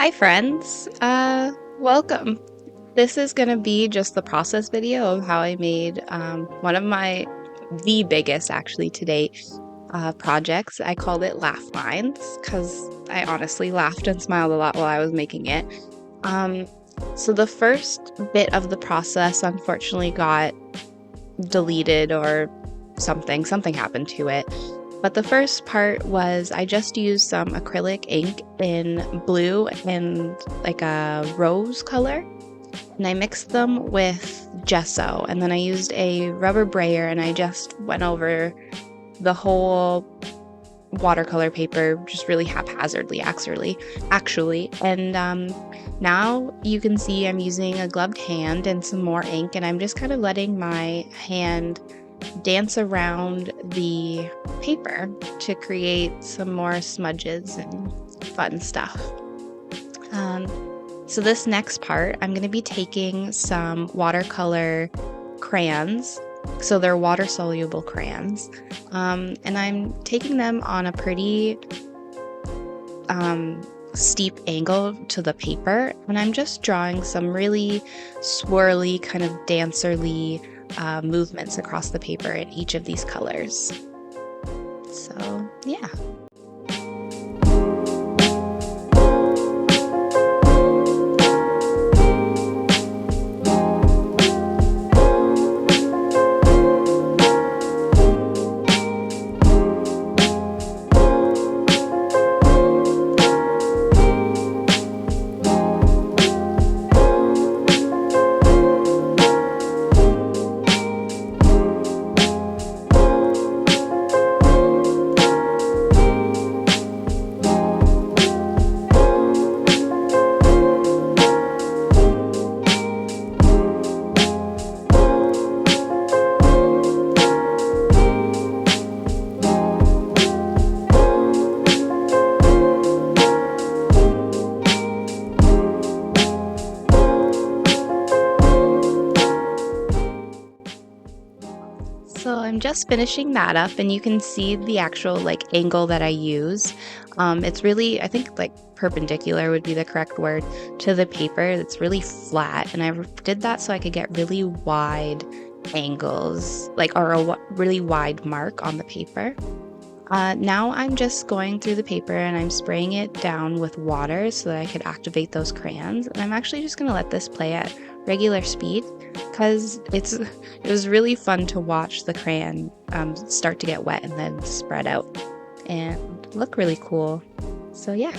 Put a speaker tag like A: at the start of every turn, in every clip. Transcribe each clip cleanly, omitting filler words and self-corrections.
A: Hi friends, welcome. This is gonna be just the process video of how I made one of the biggest actually to date projects. I called it Laugh Lines because I honestly laughed and smiled a lot while I was making it. Um, so the first bit of the process unfortunately got deleted or something happened to it. But the first part was I just used some acrylic ink in blue and like a rose color. And I mixed them with gesso. And then I used a rubber brayer and I just went over the whole watercolor paper just really haphazardly, actually. And now you can see I'm using a gloved hand and some more ink. And I'm just kind of letting my hand dance around the paper to create some more smudges and fun stuff. So this next part, I'm going to be taking some watercolor crayons. So they're water-soluble crayons. And I'm taking them on a pretty steep angle to the paper. And I'm just drawing some really swirly, kind of dancerly movements across the paper in each of these colors. So, yeah. So I'm just finishing that up and you can see the actual like angle that I use. It's really, I think like perpendicular would be the correct word to the paper. It's really flat and I did that so I could get really wide angles, like or a really wide mark on the paper. Now I'm just going through the paper and I'm spraying it down with water so that I could activate those crayons. And I'm actually just going to let this play at regular speed because it was really fun to watch the crayon start to get wet and then spread out and look really cool. So yeah.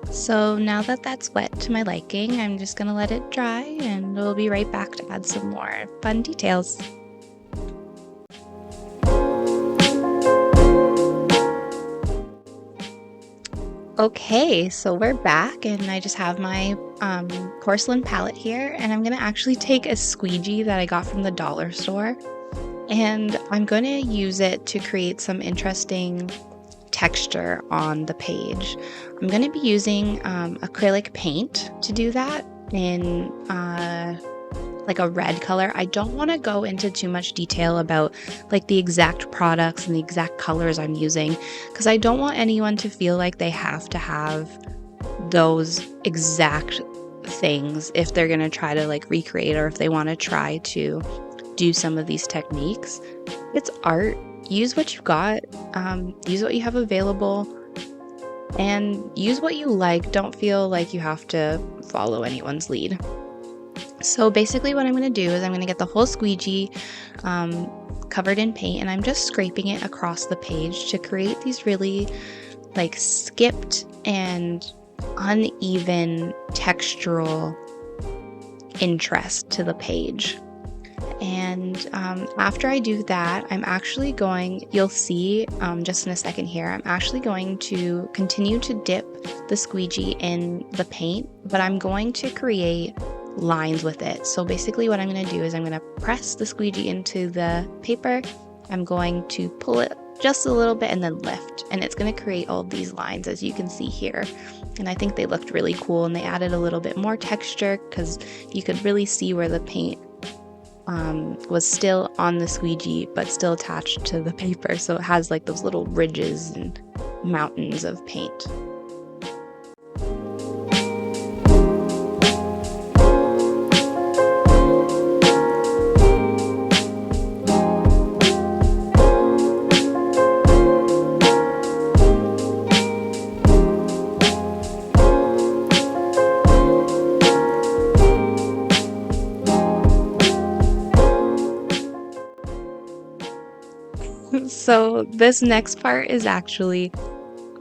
A: So now that that's wet to my liking, I'm just gonna let it dry and we'll be right back to add some more fun details. Okay, so we're back and I just have my porcelain palette here and I'm gonna actually take a squeegee that I got from the dollar store and I'm gonna use it to create some interesting texture on the page. I'm going to be using acrylic paint to do that in like a red color. I don't want to go into too much detail about like the exact products and the exact colors I'm using because I don't want anyone to feel like they have to have those exact things if they're going to try to like recreate or if they want to try to do some of these techniques. It's art. Use what you've got, use what you have available, and use what you like. Don't feel like you have to follow anyone's lead. So basically what I'm going to do is I'm going to get the whole squeegee covered in paint and I'm just scraping it across the page to create these really like skipped and uneven textural interest to the page. And And after I do that, I'm actually you'll see just in a second here, I'm actually going to continue to dip the squeegee in the paint, but I'm going to create lines with it. So basically what I'm going to do is I'm going to press the squeegee into the paper. I'm going to pull it just a little bit and then lift, and it's going to create all these lines as you can see here. And I think they looked really cool, and they added a little bit more texture because you could really see where the paint was still on the squeegee but still attached to the paper, so it has like those little ridges and mountains of paint. So this next part is actually,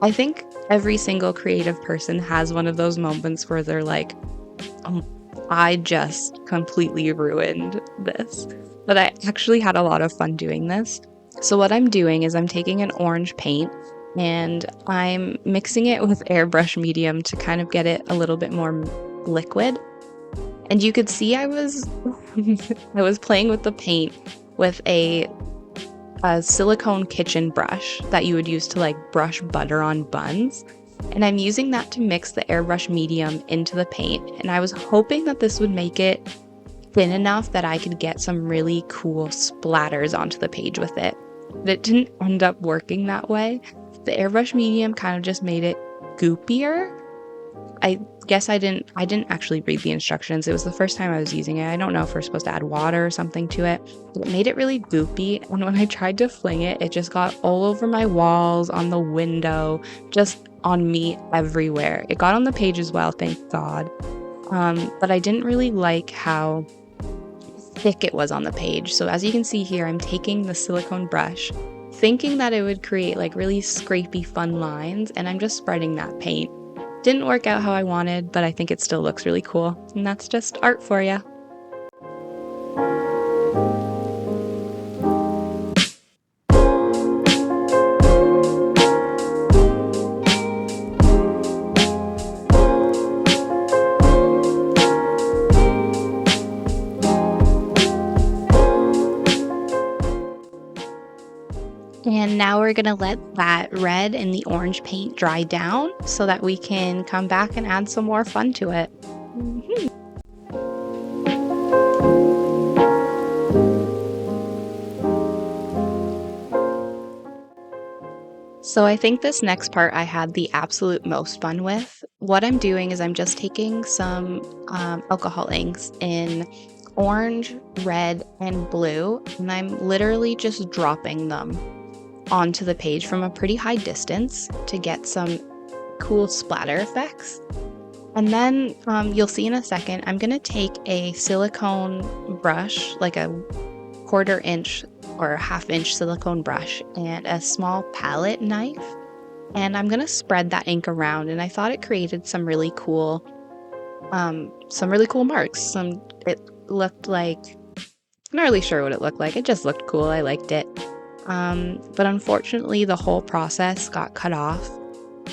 A: I think every single creative person has one of those moments where they're like, oh, I just completely ruined this. But I actually had a lot of fun doing this. So what I'm doing is I'm taking an orange paint and I'm mixing it with airbrush medium to kind of get it a little bit more liquid. And you could see I was I was playing with the paint with a silicone kitchen brush that you would use to like brush butter on buns. And I'm using that to mix the airbrush medium into the paint. And I was hoping that this would make it thin enough that I could get some really cool splatters onto the page with it. But it didn't end up working that way. The airbrush medium kind of just made it goopier. I guess I didn't actually read the instructions. It was the first time I was using it. I don't know if we're supposed to add water or something to it, but it made it really goopy. And when I tried to fling it, it just got all over my walls, on the window, just on me everywhere. It got on the page as well, thank God. But I didn't really like how thick it was on the page. So as you can see here, I'm taking the silicone brush, thinking that it would create like really scrapey fun lines, and I'm just spreading that paint. Didn't work out how I wanted, but I think it still looks really cool. And that's just art for you. And now we're gonna let that red and the orange paint dry down so that we can come back and add some more fun to it. So I think this next part I had the absolute most fun with. What I'm doing is I'm just taking some alcohol inks in orange, red, and blue, and I'm literally just dropping them onto the page from a pretty high distance to get some cool splatter effects. And then you'll see in a second, I'm gonna take a silicone brush, like a 1/4 inch or 1/2 inch silicone brush, and a small palette knife, and I'm gonna spread that ink around. And I thought it created some really cool marks. It looked like, I'm not really sure what it looked like. It just looked cool. I liked it. But unfortunately, the whole process got cut off.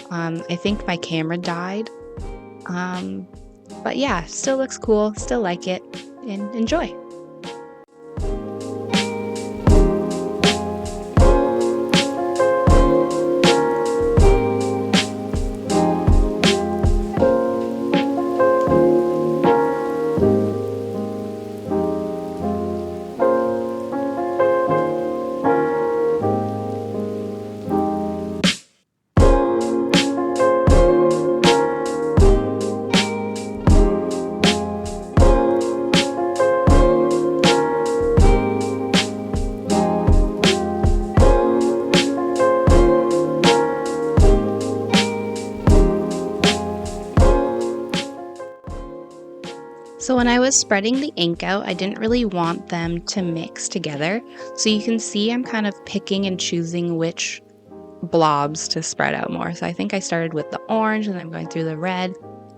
A: I think my camera died. But yeah, still looks cool, still like it, and enjoy. So when I was spreading the ink out, I didn't really want them to mix together. So you can see I'm kind of picking and choosing which blobs to spread out more. So I think I started with the orange, and I'm going through the red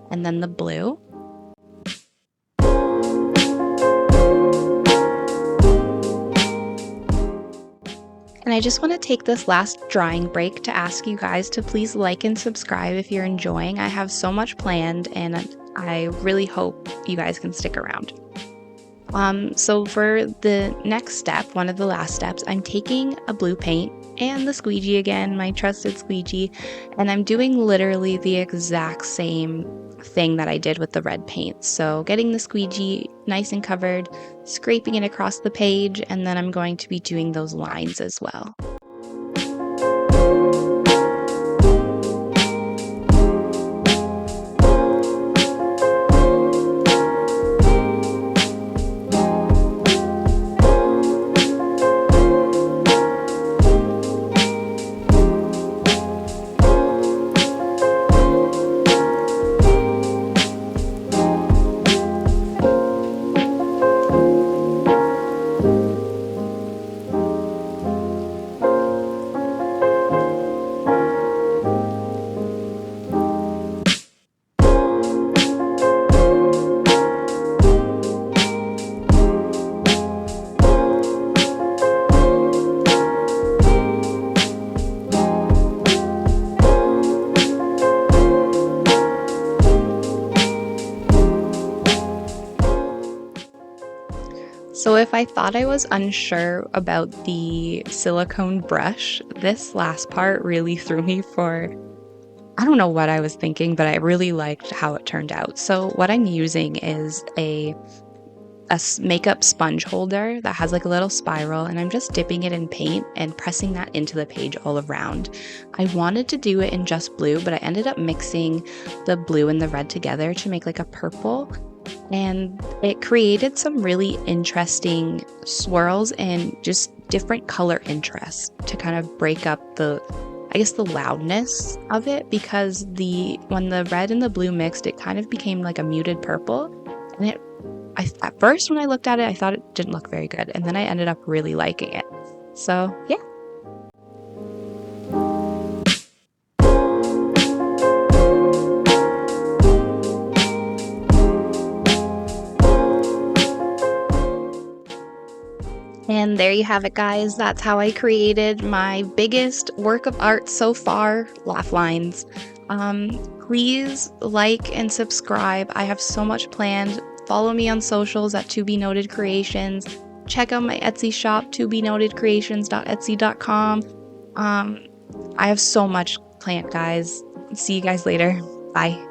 A: and then the blue. I just want to take this last drawing break to ask you guys to please like and subscribe if you're enjoying. I have so much planned, and I really hope you guys can stick around. So for the next step, one of the last steps, I'm taking a blue paint and the squeegee again, my trusted squeegee, and I'm doing literally the exact same thing that I did with the red paint. So getting the squeegee nice and covered, scraping it across the page, and then I'm going to be doing those lines as well. So if I thought I was unsure about the silicone brush, this last part really threw me for, I don't know what I was thinking, but I really liked how it turned out. So what I'm using is a makeup sponge holder that has like a little spiral, and I'm just dipping it in paint and pressing that into the page all around. I wanted to do it in just blue, but I ended up mixing the blue and the red together to make like a purple. And it created some really interesting swirls and just different color interests to kind of break up the loudness of it, because when the red and the blue mixed, it kind of became like a muted purple. And at first when I looked at it, I thought it didn't look very good, and then I ended up really liking it. So yeah. And there you have it, guys. That's how I created my biggest work of art so far, laugh lines. Please like and subscribe. I have so much planned. Follow me on socials at ToBeNotedCreations. Check out my Etsy shop, tobenotedcreations.etsy.com. I have so much planned, guys. See you guys later. Bye.